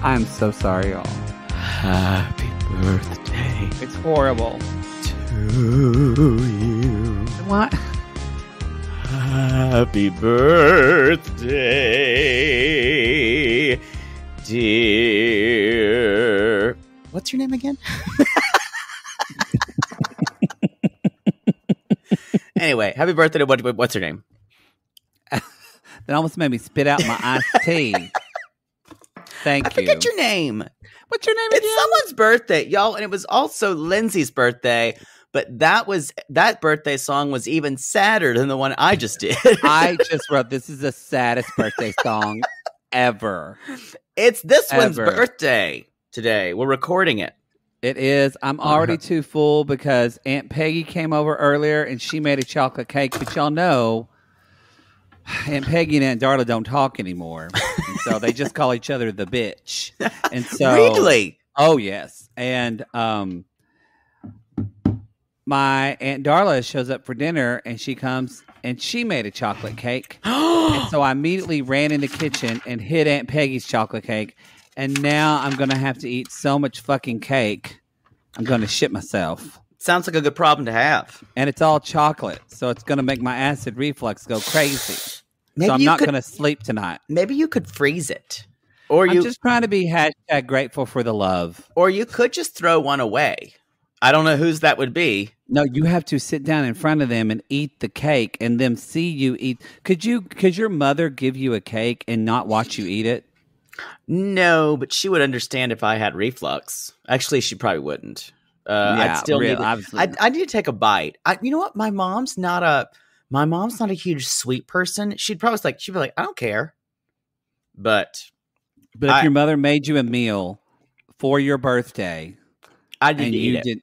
I'm so sorry, y'all. Happy birthday. It's horrible. To you. What? Happy birthday, dear. What's your name again? Anyway, happy birthday to what's her name? That almost made me spit out my iced tea. Thank you. I forget your name. What's your name again? It's someone's birthday, y'all, and it was also Lindsay's birthday. But that birthday song was even sadder than the one I just did. I just wrote, this is the saddest birthday song ever. It's this one's birthday today. We're recording it. It is. I'm already too full because Aunt Peggy came over earlier and she made a chocolate cake. But y'all know, Aunt Peggy and Aunt Darla don't talk anymore. And so they just call each other the bitch. And so, really? Oh, yes. And my Aunt Darla shows up for dinner and she comes and she made a chocolate cake. And so I immediately ran in the kitchen and hid Aunt Peggy's chocolate cake. And now I'm going to have to eat so much fucking cake. I'm going to shit myself. Sounds like a good problem to have. And it's all chocolate. So it's going to make my acid reflux go crazy. Maybe so I'm not going to sleep tonight. Maybe you could freeze it. Or I'm just trying to be hashtag grateful for the love. Or you could just throw one away. I don't know whose that would be. No, you have to sit down in front of them and eat the cake and them see you eat. Could your mother give you a cake and not watch you eat it? No, but she would understand if I had reflux. Actually, she probably wouldn't. I'd still need I need to take a bite. You know what? My mom's not a huge sweet person. She'd be like, I don't care. But if your mother made you a meal for your birthday, I didn't eat it.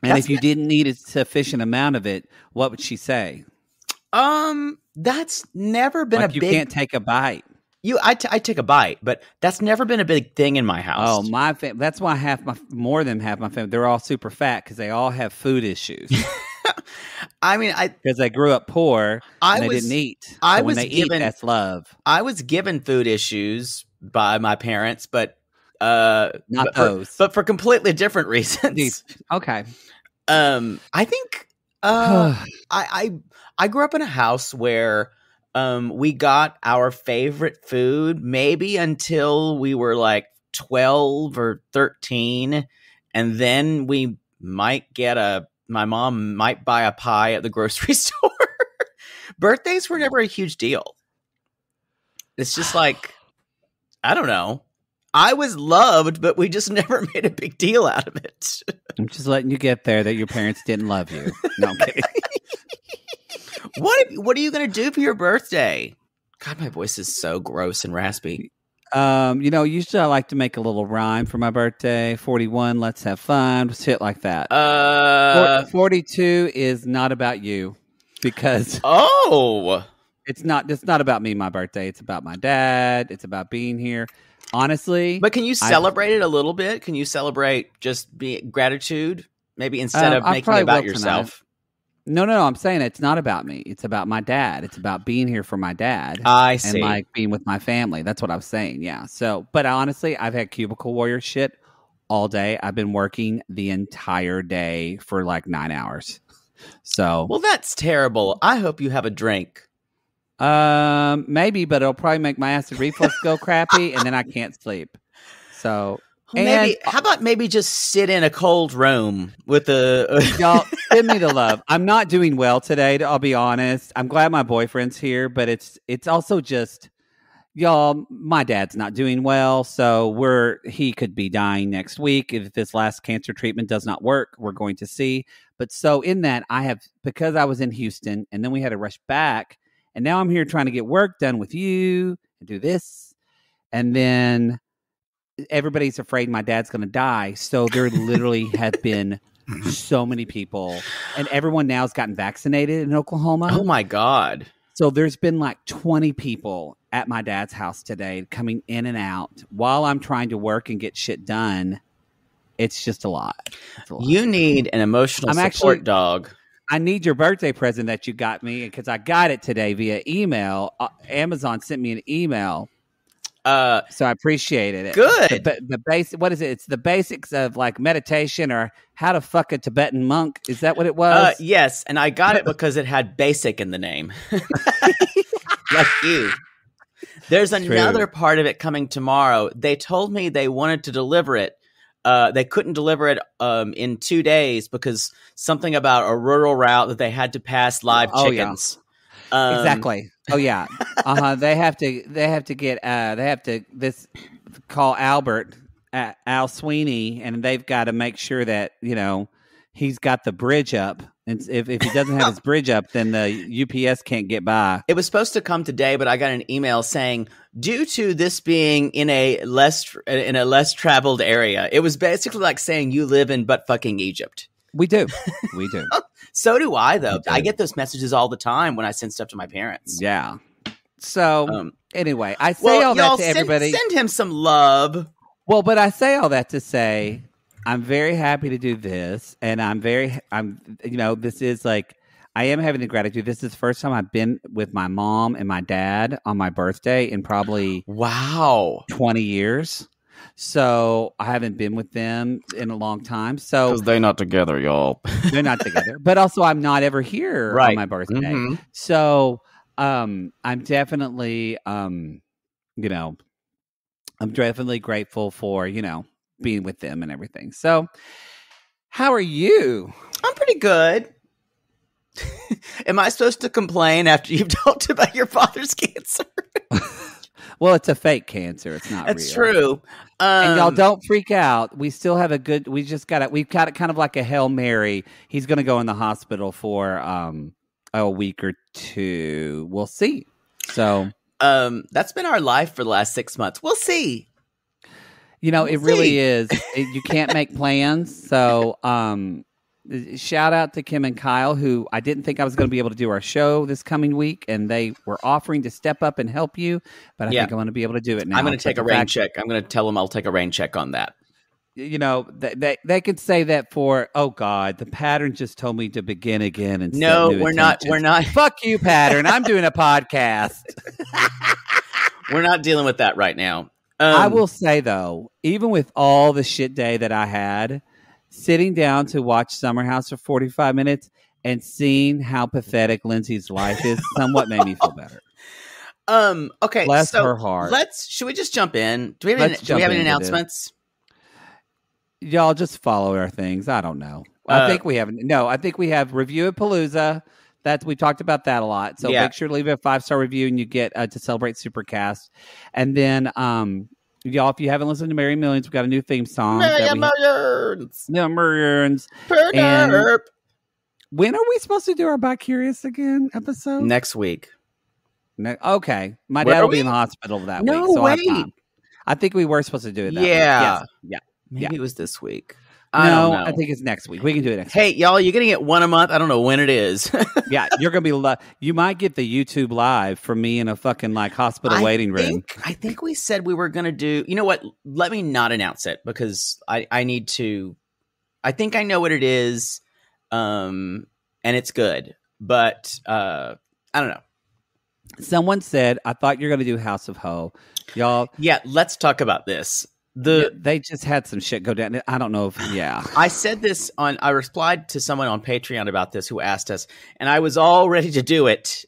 And if you didn't eat a sufficient amount of it, what would she say? That's never been a big... You can't take a bite. I take a bite, but that's never been a big thing in my house. Oh, that's why more than half my family, they're all super fat because they all have food issues. I mean, because they grew up poor and they didn't eat. When they eat, that's love. I was given food issues by my parents, but for completely different reasons. Okay. I think I grew up in a house where we got our favorite food maybe until we were like 12 or 13, and then my mom might buy a pie at the grocery store. Birthdays were never a huge deal. It's just like, I don't know. I was loved, but we just never made a big deal out of it. I'm just letting you get there that your parents didn't love you. No, I'm kidding. What are you going to do for your birthday? God, my voice is so gross and raspy. Usually I like to make a little rhyme for my birthday. 41, let's have fun. Shit like that. 42 is not about you because it's not about me, my birthday. It's about my dad. It's about being here. Honestly. But can you celebrate it a little bit? Can you celebrate just gratitude? Maybe instead of making it about yourself. No. I'm saying it's not about me. It's about my dad. It's about being here for my dad. I see. And being with my family. That's what I was saying. Yeah. So, but honestly, I've had cubicle warrior shit all day. I've been working the entire day for like 9 hours. So. Well, that's terrible. I hope you have a drink. Maybe, but it'll probably make my acid reflux go crappy and then I can't sleep. So. How about maybe just sit in a cold room with y'all send me the love. I'm not doing well today. I'll be honest. I'm glad my boyfriend's here, but it's also just y'all. My dad's not doing well, so he could be dying next week if this last cancer treatment does not work. We're going to see. But so in that, because I was in Houston and then we had to rush back, and now I'm here trying to get work done with you and do this, and then. Everybody's afraid my dad's going to die. So there literally have been so many people. And everyone now has gotten vaccinated in Oklahoma. Oh, my God. So there's been like 20 people at my dad's house today coming in and out while I'm trying to work and get shit done. It's just a lot. You need an emotional support dog. I need your birthday present that you got me because I got it today via email. Amazon sent me an email. So I appreciated it. Good. The basic. What is it? It's the basics of like meditation or how to fuck a Tibetan monk. Is that what it was? Yes, and I got it because it had basic in the name. Like you. There's another part of it coming tomorrow. They told me they wanted to deliver it. They couldn't deliver it in 2 days because something about a rural route that they had to pass live chickens. Yeah. Exactly. Oh yeah. They have to call Albert Al Sweeney, and they've got to make sure that he's got the bridge up. And if he doesn't have his bridge up, then the UPS can't get by. It was supposed to come today, but I got an email saying due to this being in a less traveled area, it was basically like saying you live in butt fucking Egypt. We do. So do I, though. I get those messages all the time when I send stuff to my parents. Yeah. So anyway, I say all that to everybody. Send him some love. Well, but I say all that to say I'm very happy to do this, and this is like I am having the gratitude. This is the first time I've been with my mom and my dad on my birthday in probably 20 years. So I haven't been with them in a long time. So because they're not together, y'all. They're not together. But also I'm not ever here on my birthday. Mm-hmm. So I'm definitely I'm definitely grateful for, being with them and everything. So how are you? I'm pretty good. Am I supposed to complain after you've talked about your father's cancer? Well, it's a fake cancer. It's not real. It's true. And y'all don't freak out. We still have we've got it kind of like a Hail Mary. He's going to go in the hospital for a week or two. We'll see. So that's been our life for the last 6 months. We'll see. It really is. You can't make plans. So shout out to Kim and Kyle, who I didn't think I was going to be able to do our show this coming week, and they were offering to step up and help you, but I think I'm going to be able to do it now. I'm going to take a rain check. I'm going to tell them I'll take a rain check on that. They could say that for, oh God, the pattern just told me to begin again. And no, we're not. Fuck you, pattern. I'm doing a podcast. We're not dealing with that right now. I will say though, even with all the shit day that I had, sitting down to watch Summer House for 45 minutes and seeing how pathetic Lindsay's life is somewhat made me feel better. Okay. Bless her heart. Should we just jump in? Do we have any announcements? Y'all just follow our things. I don't know. I think we have Review at Palooza. We talked about that a lot. So make sure to leave a 5-star review and you get to celebrate Supercast. And then, y'all, if you haven't listened to Merry Millions, we've got a new theme song. Millions. And when are we supposed to do our Bi Curious again episode? Next week. Okay. My dad will be in the hospital that week. So wait. I think we were supposed to do it that week. Yes. Yeah. Maybe it was this week. I don't know. I think it's next week. We can do it next week. Hey, y'all, you're getting it one a month. I don't know when it is. Yeah, you're going to be you might get the YouTube live from me in a fucking hospital waiting room. I think we said we were going to do, you know what? Let me not announce it because I need to, I think I know what it is. And it's good, but I don't know. Someone said, I thought you're going to do House of Ho. Y'all. Yeah, let's talk about this. They just had some shit go down. I don't know if, I said this I replied to someone on Patreon about this who asked us, and I was all ready to do it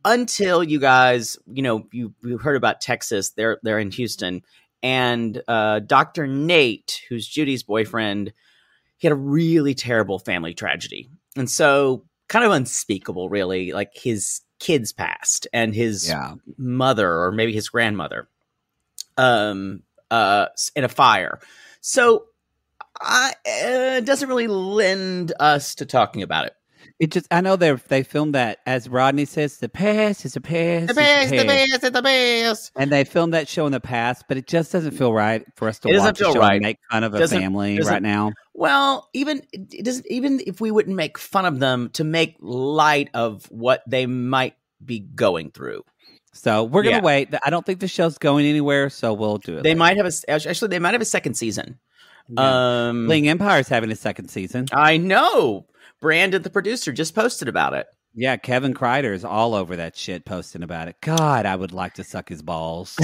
until you guys, you heard about Texas. They're in Houston, and Dr. Nate, who's Judy's boyfriend, he had a really terrible family tragedy. And so kind of unspeakable, really, like his kids passed and his mother or maybe his grandmother. In a fire. So it doesn't really lend us to talking about it. It just, I know they filmed that, as Rodney says, the past is the past. The past is the past. And they filmed that show in the past, but it just doesn't feel right for us to watch a show and make fun of a family right now. Well, even if we wouldn't make fun of them, to make light of what they might be going through. So we're going to wait. I don't think the show's going anywhere, so we'll do it. They might have a second season. Yeah. Bling Empire's having a second season. I know. Brandon, the producer, just posted about it. Yeah, Kevin Kreider is all over that shit posting about it. God, I would like to suck his balls.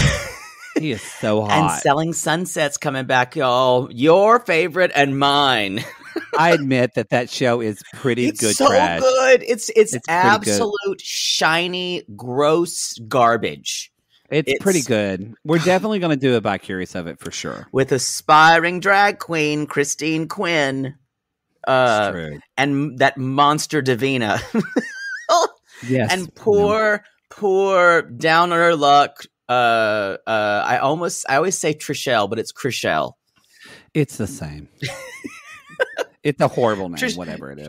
He is so hot. And Selling Sunset's coming back, y'all. Your favorite and mine. I admit that show is pretty It's good so trash. good. It's absolute good. shiny, gross garbage. It's pretty good. We're definitely going to do a Bi-Curious of it for sure. With aspiring drag queen Christine Quinn. True. And that monster Davina. Yes. And poor down on her luck. I always say Trishelle, but it's Chrishell. It's the same. It's a horrible name, whatever it is.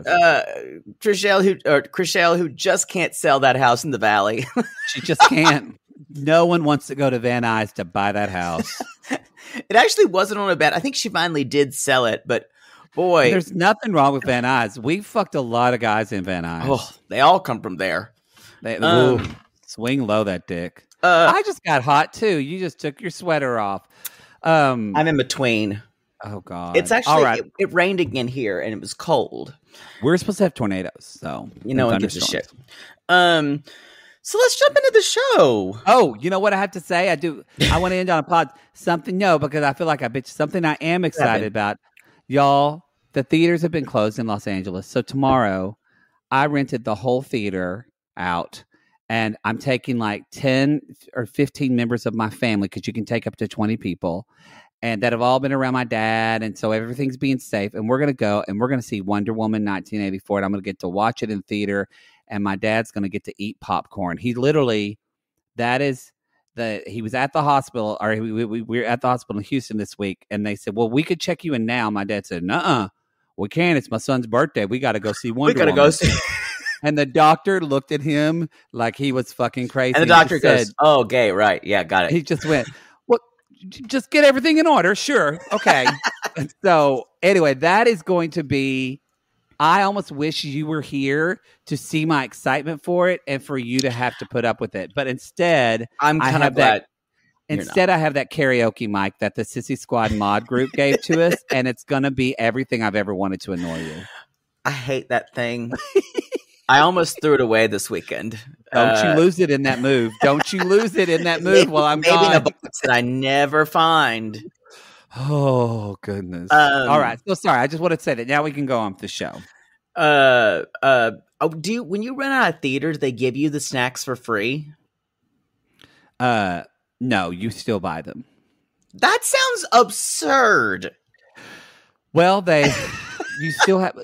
Chrishell, who just can't sell that house in the valley. She just can't. No one wants to go to Van Nuys to buy that house. It actually wasn't on a bet. I think she finally did sell it, but boy, there's nothing wrong with Van Nuys. We fucked a lot of guys in Van Nuys. Oh, they all come from there. Swing low that dick. I just got hot too. You just took your sweater off. I'm in between. Oh God! It's actually all right. It rained again here, and it was cold. We're supposed to have tornadoes, so it gives a shit. So let's jump into the show. Oh, you know what I have to say? I want to end on a pod something. No, because I feel like I bitch something I am excited about. Y'all, the theaters have been closed in Los Angeles, so tomorrow I rented the whole theater out. And I'm taking like 10 or 15 members of my family, because you can take up to 20 people, and that have all been around my dad. And so everything's being safe. And we're going to go and we're going to see Wonder Woman 1984. And I'm going to get to watch it in theater. And my dad's going to get to eat popcorn. He literally, he was at the hospital, or we were at the hospital in Houston this week. And they said, well, we could check you in now. My dad said, nuh-uh, we can't. It's my son's birthday. We got to go see Wonder Woman. Go see. And the doctor looked at him like he was fucking crazy. And the doctor goes, "Oh, gay, right? Yeah, got it." He just went, "Well, just get everything in order, sure, okay." So anyway, that is going to be. I almost wish you were here to see my excitement for it, and for you to have to put up with it. But instead, I'm kind of glad. Instead, I have that karaoke mic that the Sissy Squad mod group gave to us, and it's going to be everything I've ever wanted to annoy you. I hate that thing. I almost threw it away this weekend. Don't you lose it in that move. Don't you lose it in that move while I'm gone. Maybe in a box that I never find. Oh, goodness. All right. So sorry. I just wanted to say that now we can go on with the show. When you run out of theaters, they give you the snacks for free? No, you still buy them. That sounds absurd. Well, you still have,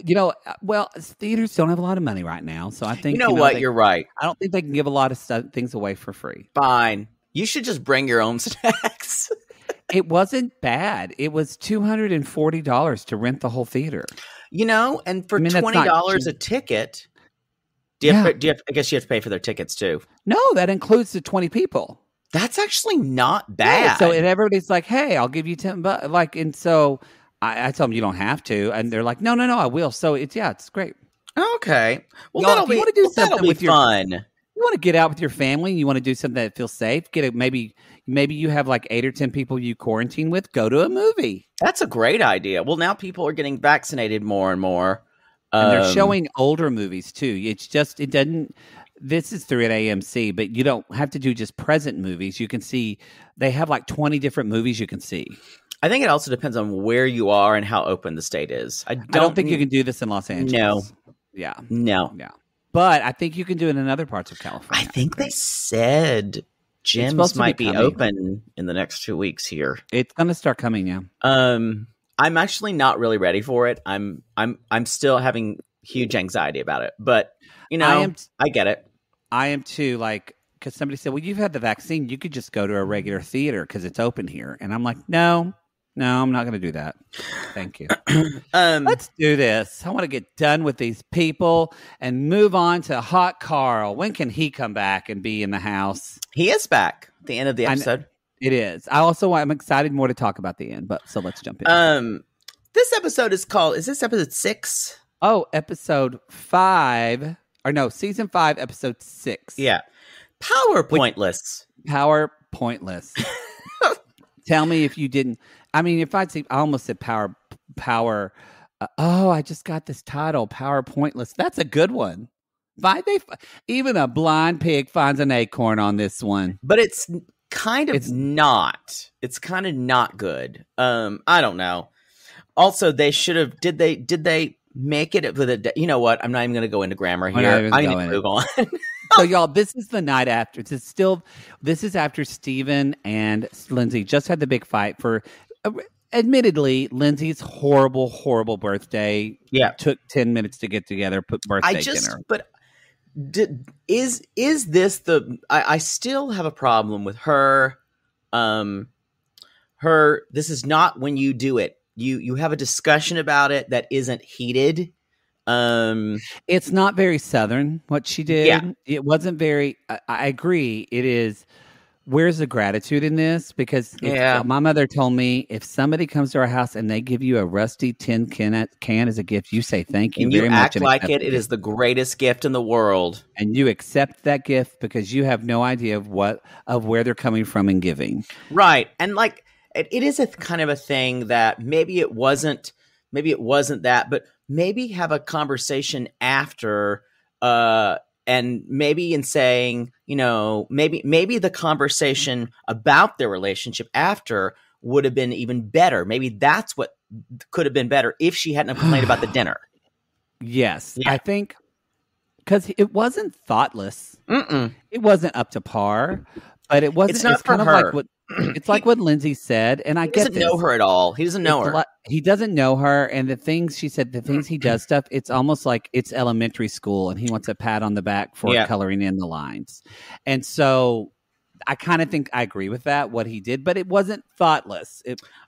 theaters don't have a lot of money right now. So I think, you're right. I don't think they can give a lot of things away for free. Fine. You should just bring your own snacks. It wasn't bad. It was $240 to rent the whole theater. And for $20 a ticket, I guess you have to pay for their tickets too. No, that includes the 20 people. That's actually not bad. Yeah, so and everybody's like, hey, I'll give you $10. And so I tell them you don't have to, and they're like, no, I will. So it's great. Okay, well, if you want to do something with your fun. You want to get out with your family. You want to do something that feels safe. Maybe you have like 8 or 10 people you quarantine with. Go to a movie. That's a great idea. Well, now people are getting vaccinated more and more, and they're showing older movies too. It's just it doesn't. This is through at AMC, but you don't have to do just present movies. You can see they have like 20 different movies you can see. I think it also depends on where you are and how open the state is. I don't think you can do this in Los Angeles. No. Yeah. No. Yeah. But I think you can do it in other parts of California. I think they said gyms might be open in the next 2 weeks here. It's going to start coming, yeah. I'm actually not really ready for it. I'm still having huge anxiety about it. But, I get it. I am too, because somebody said, well, you've had the vaccine. You could just go to a regular theater because it's open here. And I'm like, no, I'm not going to do that. Thank you. Let's do this. I want to get done with these people and move on to Hot Carl. When can he come back and be in the house? He is back at the end of the episode. It is. I'm excited more to talk about the end, but so let's jump in. This episode is this episode 6? Oh, episode 5. Or no, season 5, episode 6. Yeah. Power Pointless. Power Pointless. Tell me if you didn't. I mean, I almost said power. I just got this title, Power Pointless. That's a good one. Even a blind pig finds an acorn on this one. But it's kind of not. It's kind of not good. I don't know. Also, they should have. Did they make it with a? You know what? I'm not even going to go into grammar here. I need to move on. So, y'all, this is the night after. This is after Steven and Lindsay just had the big fight for. Admittedly, Lindsay's horrible birthday. Yeah, took 10 minutes to get together. Put birthday dinner. But is this the? I still have a problem with her. This is not when you do it. You have a discussion about it that isn't heated. It's not very Southern what she did. Yeah. It wasn't very. I agree. It is. Where's the gratitude in this? Because my mother told me if somebody comes to our house and they give you a rusty tin can as a gift, you say thank you and very much. You act like it is the greatest gift in the world. And you accept that gift because you have no idea of where they're coming from in giving. Right. And like it is a kind of a thing that maybe it wasn't that, but maybe have a conversation after and maybe in saying, maybe the conversation about their relationship after would have been even better. Maybe that's what could have been better if she hadn't complained about the dinner. Yes. Yeah. I think because it wasn't thoughtless. It wasn't up to par, but it wasn't. It's kind of like what it's like what Lindsay said, and I get doesn't know her at all. He doesn't know her. He doesn't know her, and the things she said, the things he does stuff. It's almost like it's elementary school, and he wants a pat on the back for coloring in the lines. And so, I kind of think I agree with that what he did, but it wasn't thoughtless.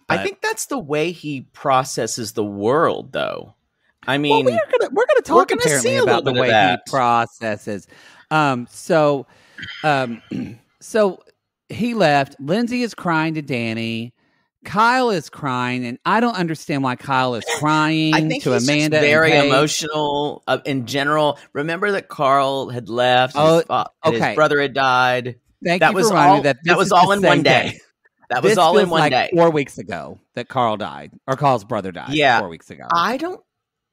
I think that's the way he processes the world, though. I mean, we're gonna talk apparently about the way he processes. So he left. Lindsay is crying to Danny. Kyle is crying, and I don't understand why Kyle is crying. I think to he's Amanda. Just very emotional in general. Remember that Carl had left. His brother had died. Thank you for reminding me that was all in one day. That was all in one day. 4 weeks ago that Carl died, or Carl's brother died. Yeah, 4 weeks ago. I don't.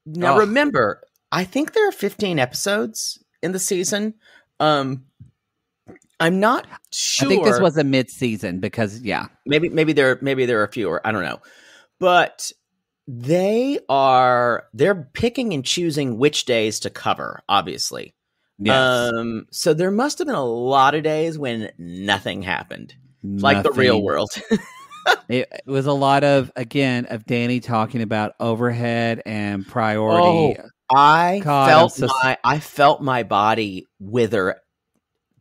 Now remember, I think there are 15 episodes in the season. I'm not sure. I think this was a mid-season because maybe there are fewer. I don't know, but they're picking and choosing which days to cover. Obviously, yes. So there must have been a lot of days when nothing happened, like the real world. It was a lot of Danny talking about overhead and priority. I felt my body wither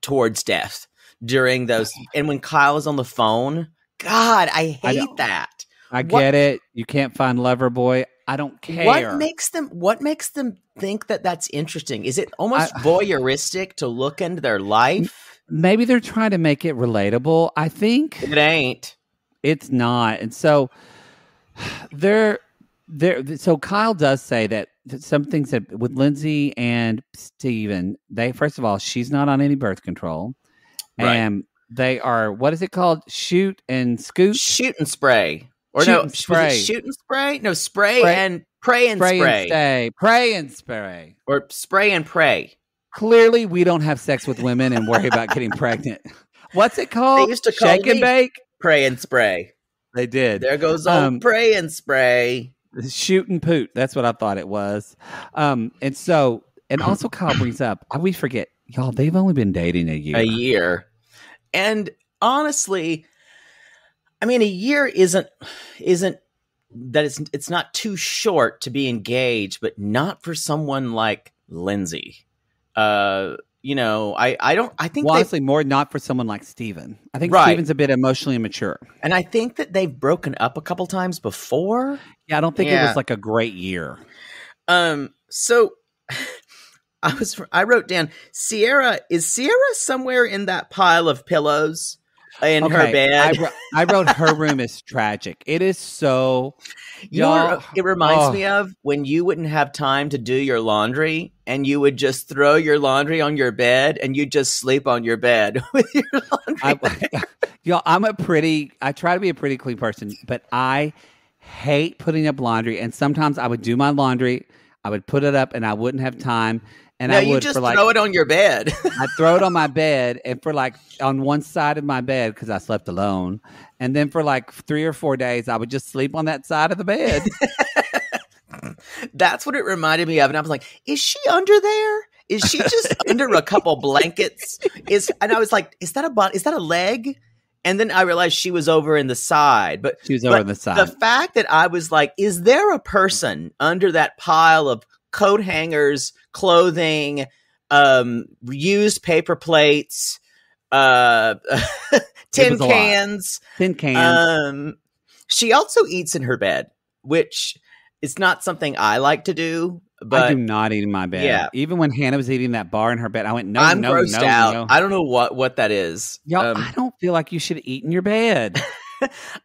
towards death during those. And when Kyle was on the phone, God, I hate that. I get it. You can't find Loverboy. I don't care. What makes them think that that's interesting? Is it almost voyeuristic to look into their life? Maybe they're trying to make it relatable. I think it ain't. It's not. And so so Kyle does say that some things that with Lindsay and Steven, first of all, she's not on any birth control. Right. And they are, what is it called? Shoot and scoot? Shoot and spray. Or spray. Shoot and spray? No, spray and pray and spray. And stay. Pray and spray. Or spray and pray. Clearly, we don't have sex with women and worry about getting pregnant. What's it called? They used to call Shake and bake? Pray and spray. They did. There goes old pray and spray. Shoot and poot. That's what I thought it was. And also Kyle brings up, we forget, y'all, they've only been dating a year. And honestly, I mean, a year isn't that it's not too short to be engaged, but not for someone like Lindsay. Honestly, more not for someone like Steven. I think Steven's a bit emotionally immature. And I think that they've broken up a couple times before. Yeah, I don't think it was like a great year. So I wrote down Sierra. Is Sierra somewhere in that pile of pillows in her bed? I wrote her room is tragic. It is so. It reminds me of when you wouldn't have time to do your laundry and you would just throw your laundry on your bed and you just sleep on your bed with your laundry. I try to be a pretty clean person, but I hate putting up laundry. And sometimes I would do my laundry, I would put it up and I wouldn't have time. And no, I you would just for like throw it on your bed. I'd throw it on my bed, and for like on one side of my bed because I slept alone, and then for like 3 or 4 days I would just sleep on that side of the bed. That's what it reminded me of, and I was like, "Is she under there? Is she just under a couple blankets?" And I was like, "Is that a leg?" And then I realized she was over in the side. But She was over on the side. The fact that I was like, "Is there a person under that pile of coat hangers, clothing, used paper plates, tin cans?" Tin cans. She also eats in her bed, which is not something I like to do. But I do not eat in my bed. Yeah. Even when Hannah was eating that bar in her bed, I went, no, I'm no, grossed no, out. no. I don't know what that is. Y'all, I don't feel like you should eat in your bed.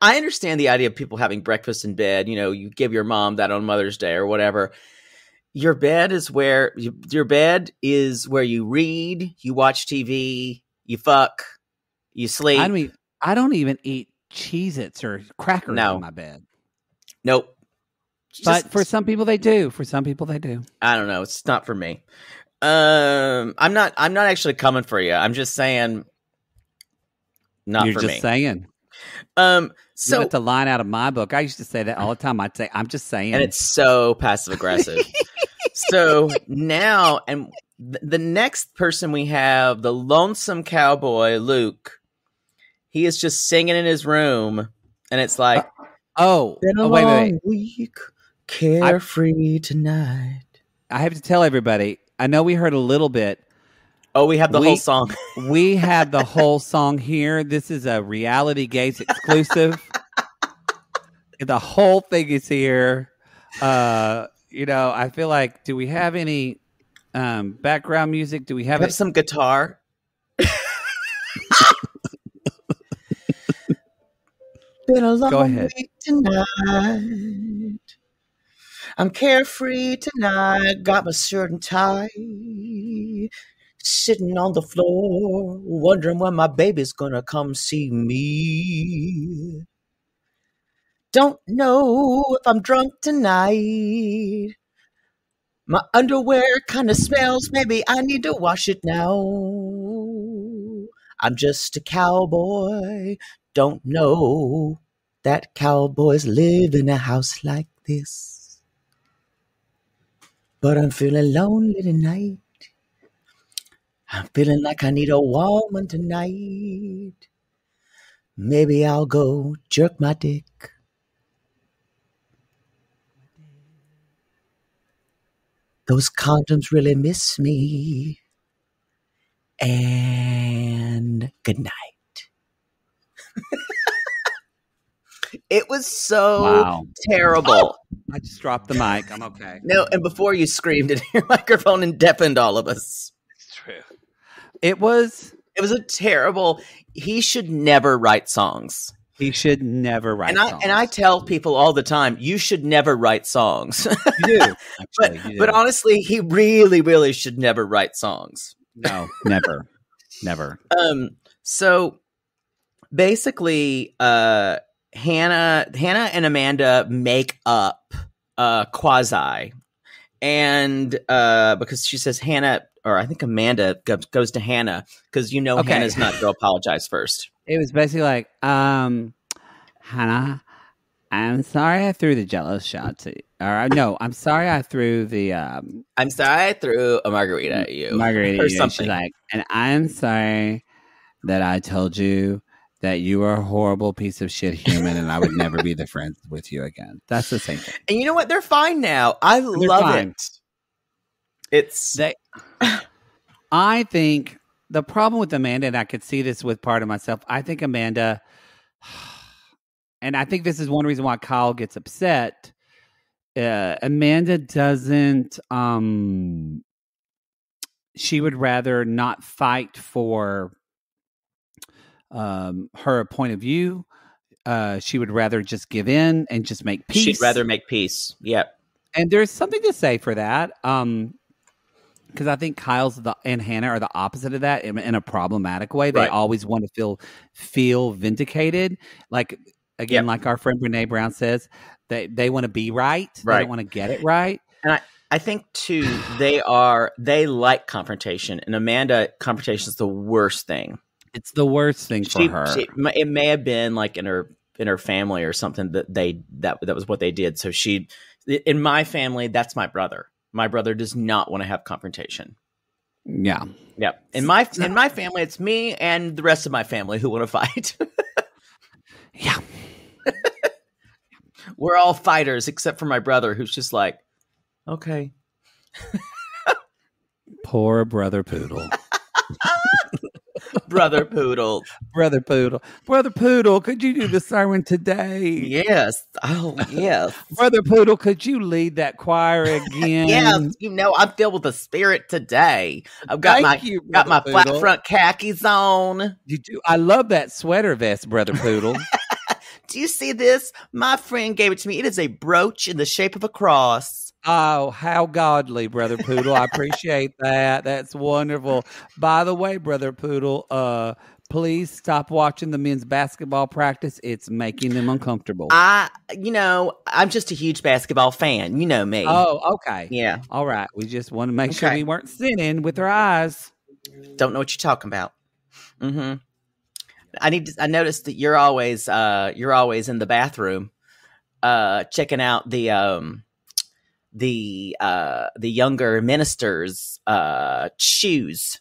I understand the idea of people having breakfast in bed. You know, you give your mom that on Mother's Day or whatever. Your bed is where you read, you watch TV, you fuck, you sleep. I don't even eat Cheez-Its or crackers in my bed. Nope. But for some people they do. For some people they do. I don't know. It's not for me. I'm not actually coming for you. I'm just saying not You're for me. You're just saying. So that's a line out of my book. I used to say that all the time. I'd say, I'm just saying. And it's so passive aggressive. So now, and the next person we have, the lonesome cowboy, Luke, he is just singing in his room. And it's like, been a long week, carefree tonight. I have to tell everybody, I know we heard a little bit. Oh, we have the whole song. We have the whole song here. This is a Reality Gates exclusive. The whole thing is here. I feel like, do we have any background music? Do we have some guitar? Been a long week tonight. I'm carefree tonight. Got my shirt and tie. Sitting on the floor, wondering when my baby's gonna come see me. Don't know if I'm drunk tonight. My underwear kind of smells. Maybe I need to wash it now. I'm just a cowboy. Don't know that cowboys live in a house like this. But I'm feeling lonely tonight. I'm feeling like I need a woman tonight. Maybe I'll go jerk my dick. Those condoms really miss me. And good night. It was so terrible. I just dropped the mic. I'm okay. No, and before you screamed into your microphone and deafened all of us. It's true. It was a terrible. He should never write songs. He should never write songs. And I tell people all the time, you should never write songs. You do. Actually, you do. But honestly, he really, really should never write songs. No, never. Never. So basically, Hannah and Amanda make up quasi. And because she says Hannah, or I think Amanda goes to Hannah because Hannah's not going to apologize first. It was basically like, Hannah, I'm sorry I threw the Jell-O shots at you. Or no, I'm sorry I threw the I'm sorry I threw a margarita at you. Or something. She's like, and I'm sorry that I told you that you are a horrible piece of shit human and I would never be the friend with you again. That's the same thing. And you know what? They're fine now. I love it. I think the problem with Amanda, and I could see this with part of myself, I think Amanda, and I think this is one reason why Kyle gets upset. Amanda doesn't, she would rather not fight for her point of view. She would rather just give in and just make peace. She'd rather make peace. Yep. And there's something to say for that. Because I think Kyle's and Hannah are the opposite of that in a problematic way. They always want to feel vindicated. Like, again, like our friend Brene Brown says, they want to be right. They don't want to get it right. And I think too, they like confrontation, and Amanda, confrontation is the worst thing. It's the worst thing for her. It may have been like in her family or something that was what they did. So in my family, that's my brother. My brother does not want to have confrontation. Yeah. Yep. In my family, it's me and the rest of my family who want to fight. Yeah. We're all fighters except for my brother, who's just like, okay. Poor brother Poodle. Brother Poodle. Brother Poodle. Brother Poodle, could you do the sermon today? Yes. Oh, yes. Brother Poodle, could you lead that choir again? Yes. I'm filled with the spirit today. I've got my flat front khakis on. You do. I love that sweater vest, Brother Poodle. Do you see this? My friend gave it to me. It is a brooch in the shape of a cross. Oh, how godly, Brother Poodle. I appreciate that. That's wonderful. By the way, Brother Poodle, please stop watching the men's basketball practice. It's making them uncomfortable. I'm just a huge basketball fan. You know me. Oh, okay. Yeah. All right. We just want to make sure we weren't sinning with our eyes. Don't know what you're talking about. Mm-hmm. I noticed that you're always in the bathroom, checking out the younger ministers' shoes.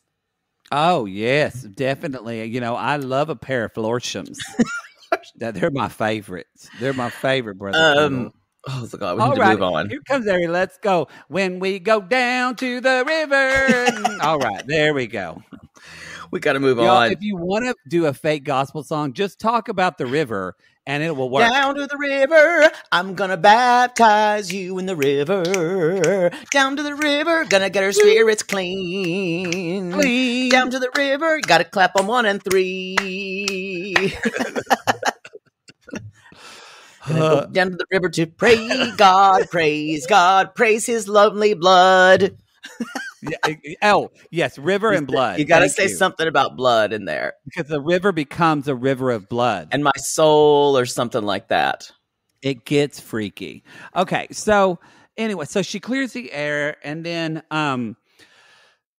Oh yes, definitely. I love a pair of Florshams. They're my favorites. They're my favorite, brother. Oh God, we need to move on. Here comes Ari. Let's go. When we go down to the river. All right, there we go. We got to move on. If you want to do a fake gospel song, just talk about the river and it will work. Down to the river, I'm going to baptize you in the river. Down to the river, gonna get our spirits clean. Down to the river, got to clap on 1 and 3. Go down to the river to praise God, praise his lovely blood. Oh, yes, river and blood. You got to say something about blood in there. Because the river becomes a river of blood. And my soul or something like that. It gets freaky. Okay, so anyway, so she clears the air, and then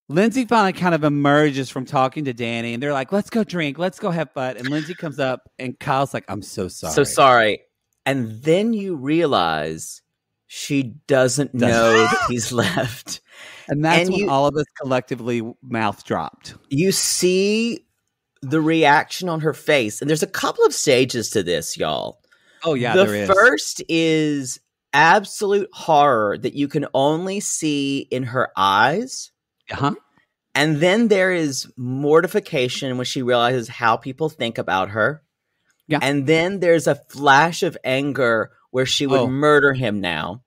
Lindsay finally kind of emerges from talking to Danny, and they're like, let's go drink, let's go have fun. And Lindsay comes up, and Kyle's like, I'm so sorry. So sorry. And then you realize she doesn't know that he's left. And that's when all of us collectively mouth dropped. You see the reaction on her face. And there's a couple of stages to this, y'all. Oh, yeah, there is. The first is absolute horror that you can only see in her eyes. Uh-huh. And then there is mortification when she realizes how people think about her. Yeah. And then there's a flash of anger where she would murder him now.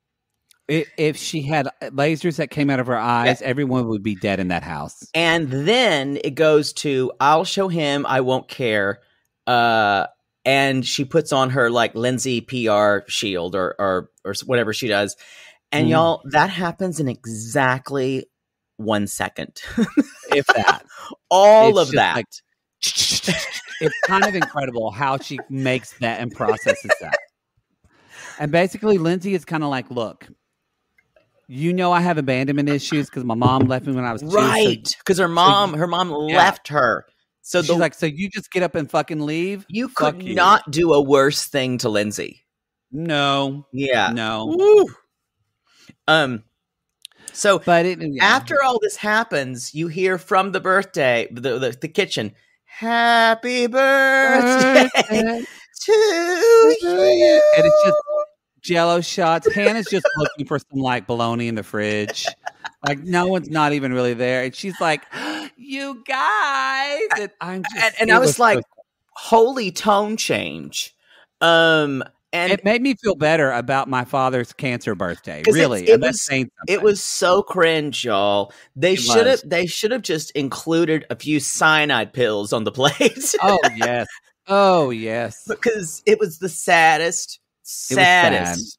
If she had lasers that came out of her eyes, everyone would be dead in that house. And then it goes to, I'll show him, I won't care. And she puts on her like Lindsay PR shield or whatever she does. And y'all, that happens in exactly 1 second. If that. All of that. Like, it's kind of incredible how she makes that and processes that. And basically, Lindsay is kind of like, look, I have abandonment issues because my mom left me when I was 2. Right. Because her mom left her. So she's like, so you just get up and fucking leave? You could not do a worse thing to Lindsay. No. Yeah. No. Woo. So after all this happens, you hear from the birthday, the kitchen, happy birthday to you. And it's just Jell-O shots. Hannah's just looking for some like bologna in the fridge. Like no one's not even really there. And she's like, you guys. And I'm just and I was like, holy tone change. And it made me feel better about my father's cancer birthday. Really. It was so cringe, y'all. They should have just included a few cyanide pills on the plate. Oh yes. Because it was the saddest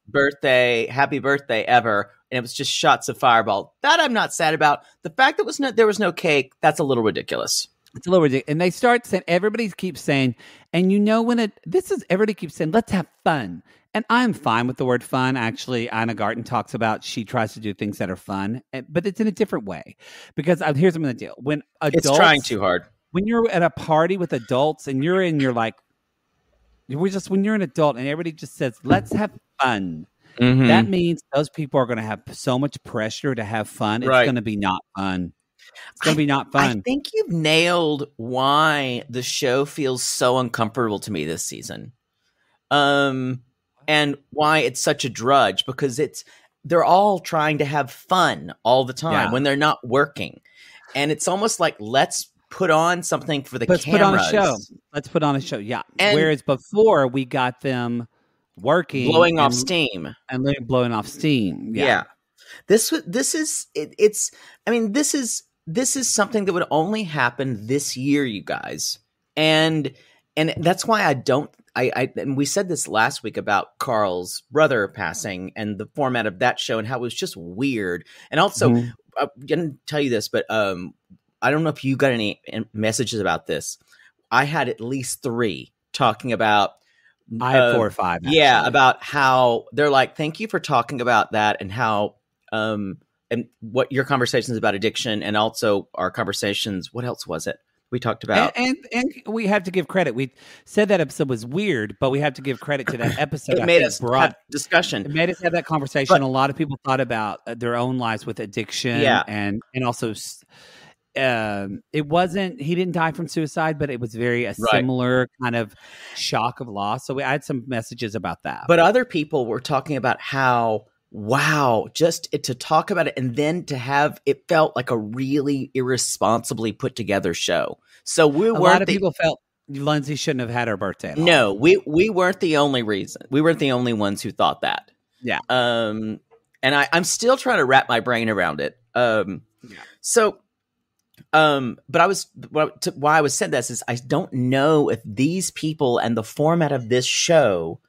birthday, happy birthday ever. And it was just shots of Fireball. That I'm not sad about. The fact that there was no cake, that's a little ridiculous. It's a little ridiculous. And they start saying, everybody keeps saying, and everybody keeps saying, let's have fun. And I'm fine with the word fun. Actually, Ina Garten talks about she tries to do things that are fun, but it's in a different way. Because here's the deal. When adults, it's trying too hard. When you're at a party with adults and you're like, when you're an adult and everybody just says, let's have fun. Mm-hmm. That means those people are going to have so much pressure to have fun. It's going to be not fun. It's going to be not fun. I think you've nailed why the show feels so uncomfortable to me this season. And why it's such a drudge, because they're all trying to have fun all the time when they're not working. And it's almost like, let's put on something for the cameras. Put on a show. Let's put on a show. Yeah. And whereas before we got them working, blowing off steam. Yeah. This is something that would only happen this year, you guys. And that's why and we said this last week about Carl's brother passing and the format of that show and how it was just weird. And also, I'm going to tell you this, but I don't know if you got any messages about this. I had at least 3 talking about. I had 4 or 5. Actually. Yeah, about how they're like, thank you for talking about that and how and what your conversations about addiction and also our conversations. What else was it we talked about? And we have to give credit. We said that episode was weird, but we have to give credit to that episode. It made us have discussion. It made us have that conversation. But a lot of people thought about their own lives with addiction. Yeah. And also it wasn't, he didn't die from suicide, but it was a similar kind of shock of loss. So I had some messages about that. But other people were talking about how, wow, just to talk about it and then to have, it felt like a really irresponsibly put together show. So a lot of people felt Lindsay shouldn't have had her birthday at all. No, we weren't the only reason. We weren't the only ones who thought that. Yeah. And I'm still trying to wrap my brain around it. So, but why I was saying this is I don't know if these people and the format of this show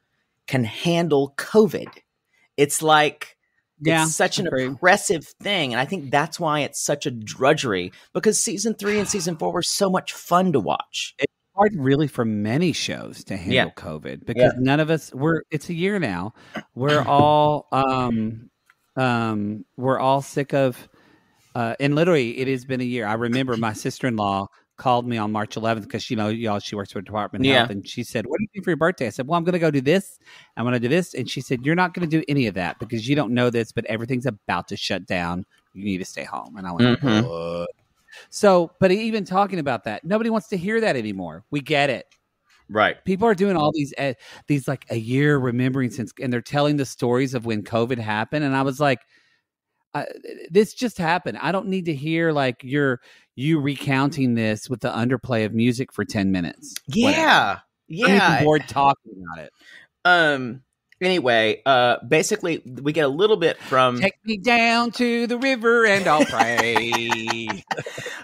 can handle COVID. It's like, it's such an oppressive thing. And I think that's why it's such a drudgery, because season 3 and season 4 were so much fun to watch. It's hard really for many shows to handle COVID because none of us it's a year now. We're all, sick of, and literally it has been a year. I remember my sister-in-law called me on March 11th because, she works for Department of Health. And she said, what do you do for your birthday? I said, well, I'm going to go do this. I'm going to do this. And she said, you're not going to do any of that because you don't know this, but everything's about to shut down. You need to stay home. And I went, what? So, but even talking about that, nobody wants to hear that anymore. We get it. Right. People are doing all these like a year remembering since, and they're telling the stories of when COVID happened. And I was like, this just happened. I don't need to hear like you recounting this with the underplay of music for 10 minutes. Yeah. I'm even bored talking about it. Anyway, basically we get a little bit from Take me down to the river and I'll pray.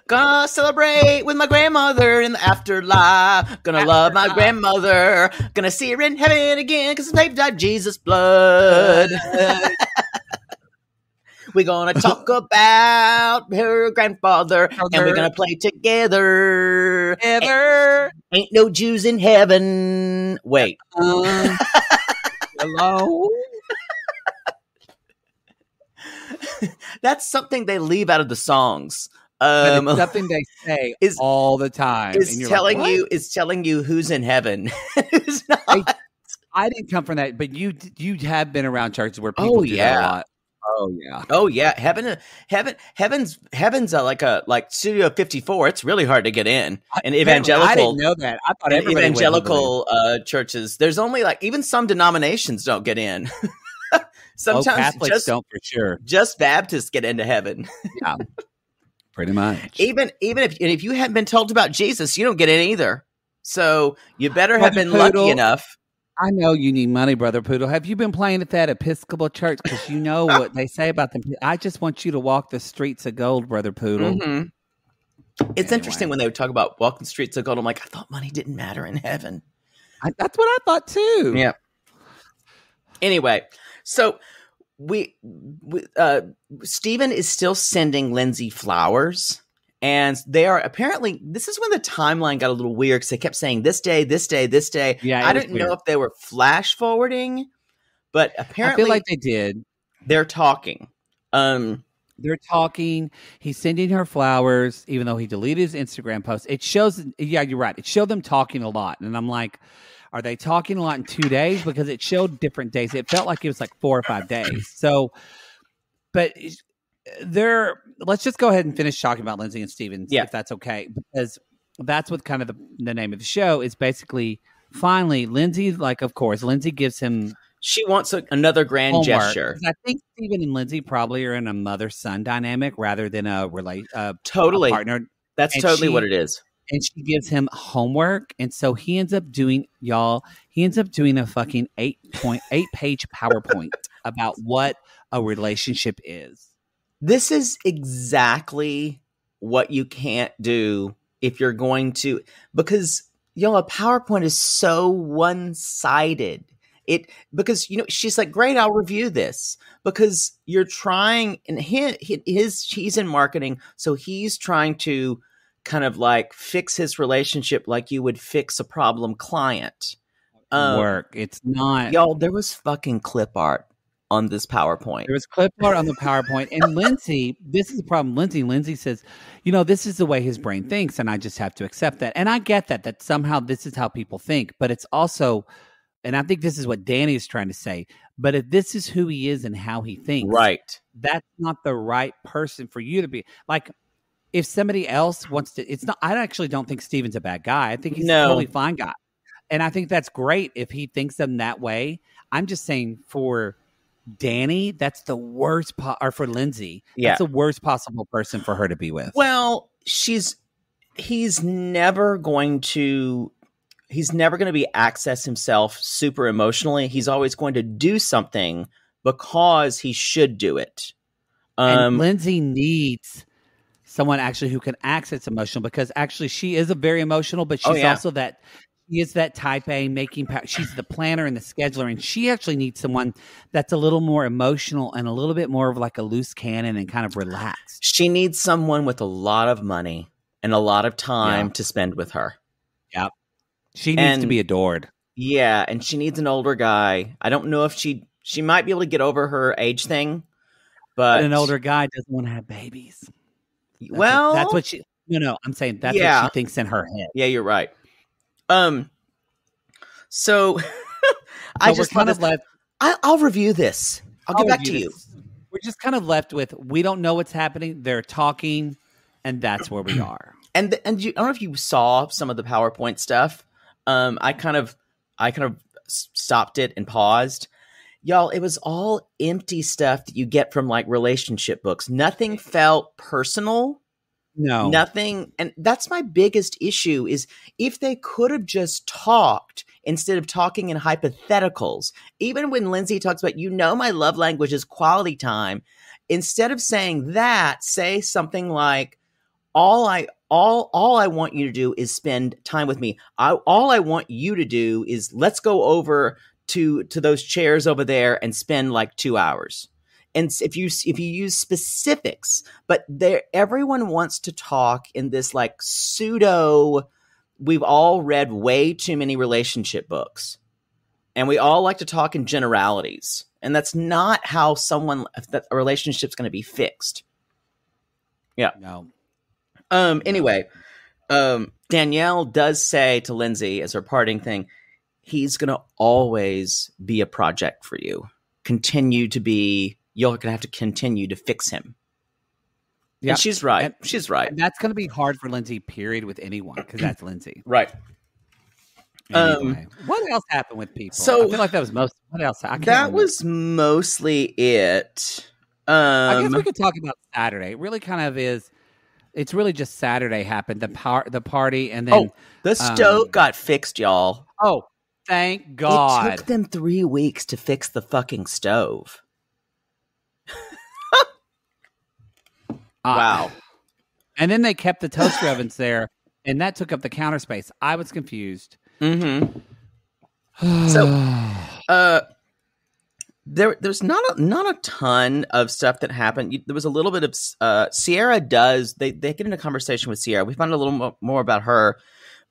Gonna celebrate with my grandmother in the afterlife. Gonna love my grandmother. Gonna see her in heaven again because it's saved by Jesus' blood. We're going to talk about her grandfather, and we're going to play together. Ain't no Jews in heaven. Wait. Hello? That's something they leave out of the songs. But it's something they say all the time. It's telling you who's in heaven. Who's not. I didn't come from that, but you have been around churches where people do that a lot. Oh yeah. Heaven's like Studio 54. It's really hard to get in. And evangelical. I didn't know that. I thought everybody evangelical churches. There's only even some denominations don't get in. Sometimes Catholics don't for sure. Just Baptists get into heaven. Yeah, pretty much. Even if you hadn't been told about Jesus, you don't get in either. So you better have been lucky enough. I know you need money, Brother Poodle. Have you been playing at that Episcopal church? Because you know what they say about them. I just want you to walk the streets of gold, Brother Poodle. Mm-hmm. It's interesting when they would talk about walking the streets of gold. I'm like, I thought money didn't matter in heaven. That's what I thought too. Yeah. Anyway, so Stephen is still sending Lindsay flowers And they are apparently, this is when the timeline got a little weird because they kept saying this day, this day, this day. Yeah, I didn't know if they were flash forwarding, but apparently I feel like they did. They're talking. They're talking. He's sending her flowers, even though he deleted his Instagram post. It shows, yeah, you're right. It showed them talking a lot. And I'm like, are they talking a lot in 2 days? Because it showed different days. It felt like it was like 4 or 5 days. So, but let's just go ahead and finish talking about Lindsay and Steven, if that's okay. Because that's what kind of the name of the show is basically, finally, Lindsay, like, of course, Lindsay gives him. She wants another grand gesture. I think Steven and Lindsay probably are in a mother-son dynamic rather than a totally a partner. That's totally what it is. And she gives him homework, and so he ends up doing a fucking 8-page PowerPoint about what a relationship is. This is exactly what you can't do if you're going to, because a PowerPoint is so one-sided. Because she's like, great, I'll review this, because you're trying, and he's in marketing, so he's trying to kind of like fix his relationship like you would fix a problem client. Work. It's not, y'all. There was fucking clip art on this PowerPoint. There was clip art on the PowerPoint, and Lindsay, this is the problem. Lindsay says, this is the way his brain thinks, and I just have to accept that. And I get that somehow this is how people think, but it's also. And I think this is what Danny is trying to say. But if this is who he is and how he thinks, right, that's not the right person for you to be. Like, if somebody else wants to, it's not. I actually don't think Steven's a bad guy. I think he's a totally fine guy, and I think that's great if he thinks them that way. I'm just saying for Danny, that's the worst. Or for Lindsay, that's the worst possible person for her to be with. Well, he's never going to be access himself super emotionally. He's always going to do something because he should do it. And Lindsay needs someone actually who can access emotional, because actually she is a very emotional, but she's also that she is that type A she's the planner and the scheduler, and she actually needs someone that's a little more emotional and a little bit more of like a loose cannon and kind of relaxed. She needs someone with a lot of money and a lot of time to spend with her. Yep. She needs to be adored. Yeah, and she needs an older guy. I don't know if she might be able to get over her age thing, but an older guy doesn't want to have babies. That's what she. No, I'm saying that's what she thinks in her head. Yeah, you're right. So I just kind of left. I'll review this. I'll get back to you. We're just kind of left with, we don't know what's happening. They're talking, and that's where we are. And I don't know if you saw some of the PowerPoint stuff. I kind of stopped it and paused. Y'all, it was all empty stuff that you get from like relationship books. Nothing felt personal. No. Nothing. And that's my biggest issue is if they could have just talked instead of talking in hypotheticals. Even when Lindsay talks about, my love language is quality time. Instead of saying that, say something like, all I want you to do is spend time with me. All I want you to do is let's go over to those chairs over there and spend like 2 hours. And if you use specifics, but everyone wants to talk in this like pseudo, we've all read way too many relationship books, and we all like to talk in generalities. And that's not how a relationship's going to be fixed. Yeah. No. Anyway, Danielle does say to Lindsay as her parting thing, he's going to always be a project for you. You're going to have to continue to fix him. Yeah, she's right. She's right. And that's going to be hard for Lindsay, period, with anyone, because that's Lindsay. Right. Anyway, what else happened with people? So I feel like that was what else? That was mostly it. I guess we could talk about Saturday. It really kind of is. It's really just Saturday happened. The party, and then the stove got fixed, y'all. Oh, thank God! It took them 3 weeks to fix the fucking stove. Wow. And then they kept the toaster ovens there, and that took up the counter space. I was confused. Mm-hmm. So, There's not a ton of stuff that happened. There was a little bit of Sierra does they get into a conversation with Sierra. We find a little more about her,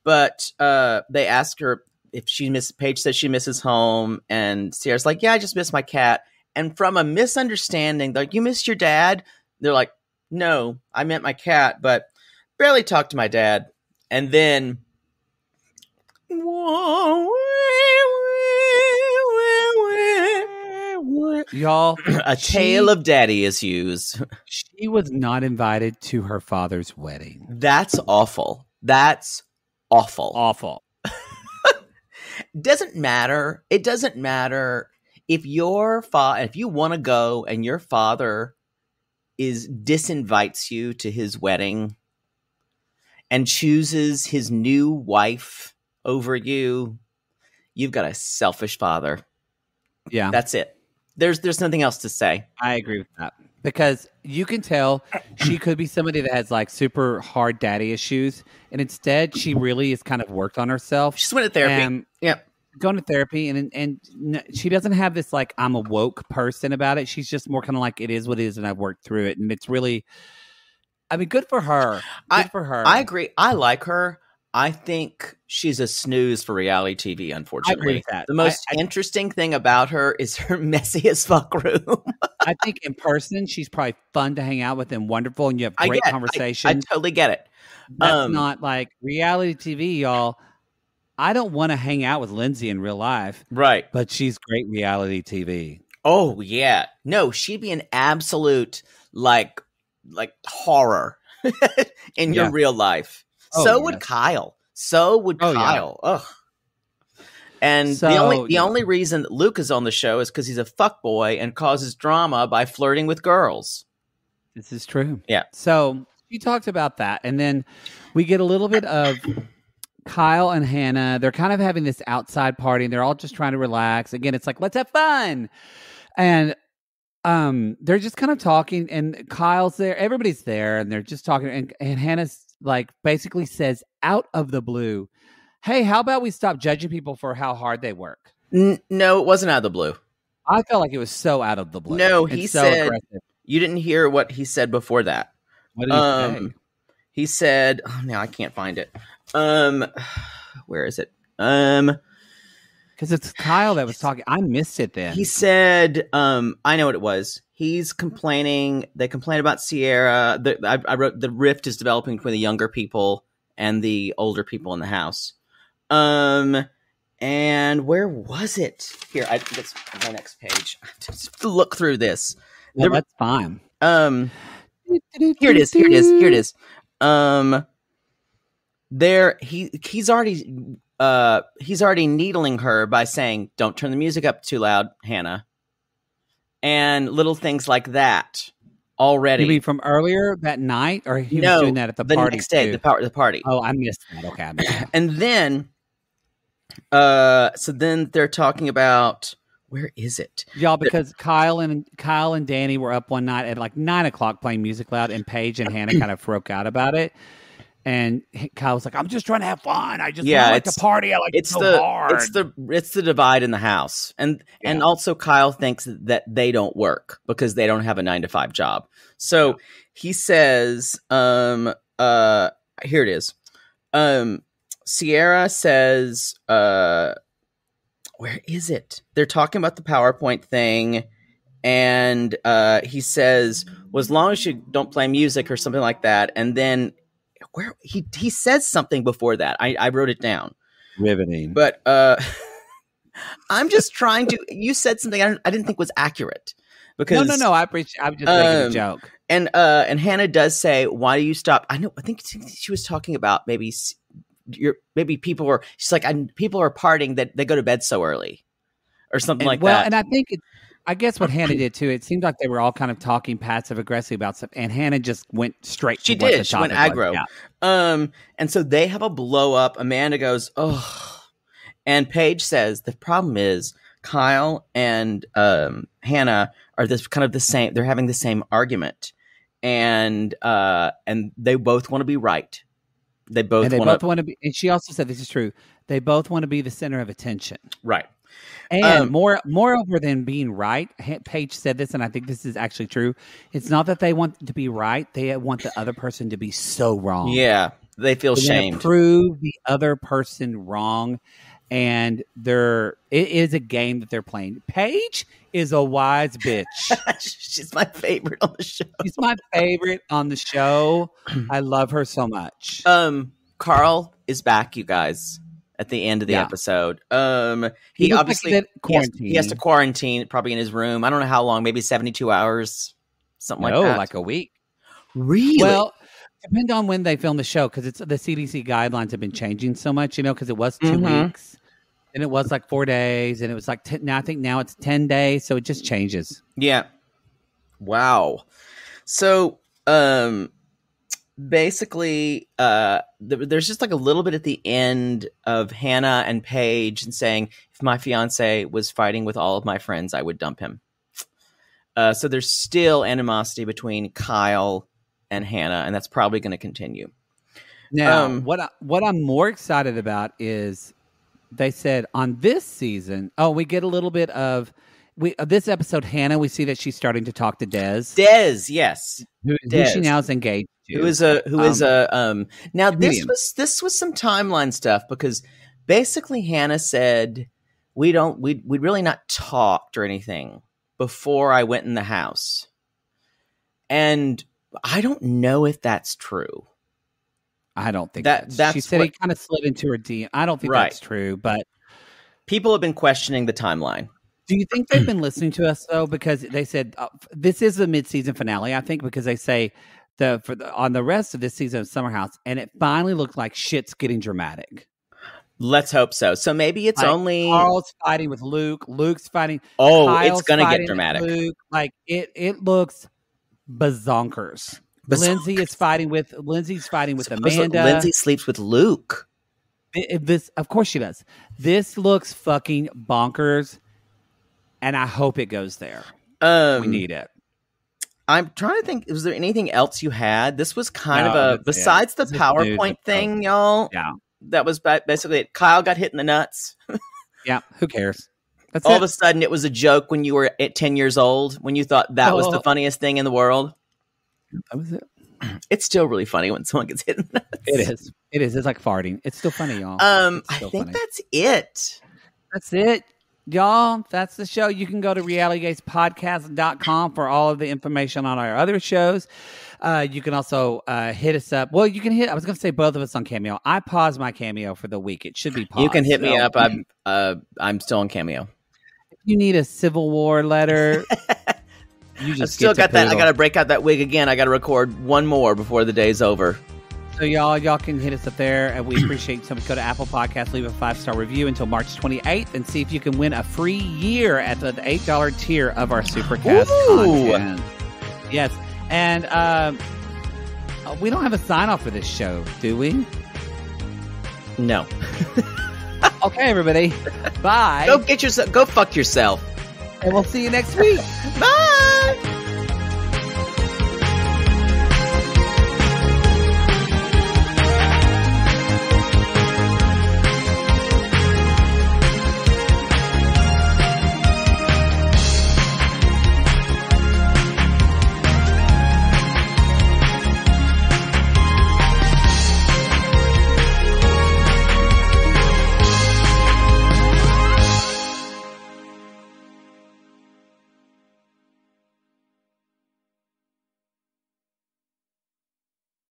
but they ask her if she Paige says she misses home, and Sierra's like, yeah, I just miss my cat. And from a misunderstanding, like, you miss your dad? They're like, no, I meant my cat, but barely talked to my dad. And then y'all, a tale of daddy issues. She was not invited to her father's wedding. That's awful. That's awful. Awful. It doesn't matter if if you want to go and your father disinvites you to his wedding and chooses his new wife over you. You've got a selfish father. Yeah, that's it. There's nothing else to say. I agree with that, because you can tell she could be somebody that has like super hard daddy issues, and instead she really is kind of worked on herself. She's went to therapy. Yeah, going to therapy, and she doesn't have this like I'm a woke person about it. She's just more kind of like, it is what it is, and I've worked through it, and it's really, I mean, good for her. Good for her. I agree. I like her. I think she's a snooze for reality TV, unfortunately. I agree with that. The most interesting thing about her is her messy as fuck room. I think in person, she's probably fun to hang out with and wonderful, and you have great conversations. I totally get it. That's not like reality TV, y'all. I don't want to hang out with Lindsay in real life. Right. But she's great reality TV. Oh, yeah. No, she'd be an absolute, like horror in your real life. So would Kyle. Kyle. Ugh. And the only reason that Luke is on the show is because he's a fuckboy and causes drama by flirting with girls. This is true. Yeah. So we talked about that, and then we get a little bit of Kyle and Hannah. They're kind of having this outside party, and they're all just trying to relax. Again, it's like, let's have fun. And they're just kind of talking, and Kyle's there. Everybody's there, and they're just talking. And Hannah's like basically says out of the blue, hey, how about we stop judging people for how hard they work? No, it wasn't out of the blue. I felt like it was so out of the blue. No, he said, aggressive. You didn't hear what he said before that. What did he say? He said, oh, now I can't find it. Where is it? Because it's Kyle that was talking. I missed it then. He said, I know what it was. He's complaining. They complain about Sierra. I wrote, the rift is developing between the younger people and the older people in the house. And where was it? Here, I think it's my next page. Just look through this. Well, that's fine. Here it is. He's already needling her by saying, don't turn the music up too loud, Hannah. And little things like that already. You mean from earlier that night, or he was doing that at the party? Next day, the party. Oh, I missed that. Okay, I missed that. And then, so then they're talking about, where is it, y'all? Because Kyle and Danny were up one night at like 9:00 playing music loud, and Paige and Hannah kind of broke out about it. And Kyle was like, "I'm just trying to have fun. I just like to party. I like it so hard." It's the divide in the house, and also Kyle thinks that they don't work because they don't have a 9-to-5 job. So he says, "Here it is." Sierra says, "Where is it?" They're talking about the PowerPoint thing, and he says, "Well, as long as you don't play music or something like that," and then. Where he says something before that. I wrote it down. Riveting. But I'm just trying to. You said something I didn't think was accurate. Because no. I'm just making a joke. And Hannah does say, "Why do you stop?" I think she was talking about maybe people are. She's like, people are partying that they go to bed so early, or something like that. Well, and I think I guess what Hannah did too. It seemed like they were all kind of talking passive aggressive about stuff, and Hannah just went straight. She did. She went aggro. Yeah. And so they have a blow up. Amanda goes, "Oh," and Paige says the problem is Kyle and Hannah are the same. They're having the same argument, and they both want to be right. They both want to be. And she also said this is true. They both want to be the center of attention. Right. And moreover than being right, Paige said this, and I think this is actually true. It's not that they want to be right; they want the other person to be so wrong. Yeah, they feel shamed. Prove the other person wrong, and it is a game that they're playing. Paige is a wise bitch. She's my favorite on the show. She's my favorite on the show. I love her so much. Carl is back, you guys. At the end of the episode, he obviously he has to quarantine, probably in his room. I don't know how long, maybe 72 hours, something like that. Like a week. Really? Well, depends on when they film the show, because it's the CDC guidelines have been changing so much, because it was 2 weeks, and it was like 4 days, and it was like now I think now it's 10 days, so it just changes. Yeah. Wow. So, basically, there's just like a little bit at the end of Hannah and Paige and saying, if my fiance was fighting with all of my friends, I would dump him. So there's still animosity between Kyle and Hannah, and that's probably going to continue. Now, what I'm more excited about is they said on this season, we get a little bit of this episode, Hannah, we see that she's starting to talk to Des. Yes. Who she now is engaged to. Who is now this was some timeline stuff, because basically Hannah said we'd really not talked or anything before I went in the house. And I don't know if that's true. I don't think that's she said he kind of slid into her DM. I don't think that's true, but people have been questioning the timeline. Do you think they've been listening to us, though? Because they said this is the mid-season finale, I think, because they say on the rest of this season of Summer House, and it finally looks like shit's getting dramatic. Let's hope so. So maybe it's only Carl's fighting with Luke. Luke's fighting. Kyle's it's going to get dramatic. Luke. Like it looks bazonkers. Lindsay's fighting with Amanda. Lindsay sleeps with Luke. This, of course, she does. This looks fucking bonkers. And I hope it goes there. We need it. I'm trying to think. Was there anything else you had? This was kind of besides the PowerPoint thing, y'all. Yeah. That was basically it. Kyle got hit in the nuts. Yeah. Who cares? All of a sudden, it was a joke when you were at 10 years old, when you thought that was the funniest thing in the world. That was it. It's still really funny when someone gets hit in the nuts. It is. It is. It's like farting. It's still funny, y'all. I think that's it. That's it. Y'all, that's the show. You can go to realitygatespodcast.com for all of the information on our other shows. You can also hit us up. Well, you can I was going to say both of us on Cameo. I paused my Cameo for the week. It should be paused. You can hit me up. I'm still on Cameo. If you need a Civil War letter, you just still got that. I got to break out that wig again. I got to record one more before the day's over. So y'all can hit us up there, and we appreciate so much. Go to Apple Podcasts, leave a 5-star review until March 28th, and see if you can win a free year at the $8 tier of our Supercast content. Yes, and we don't have a sign-off for this show, do we? No. Okay, everybody. Bye. Go fuck yourself. And we'll see you next week. Bye.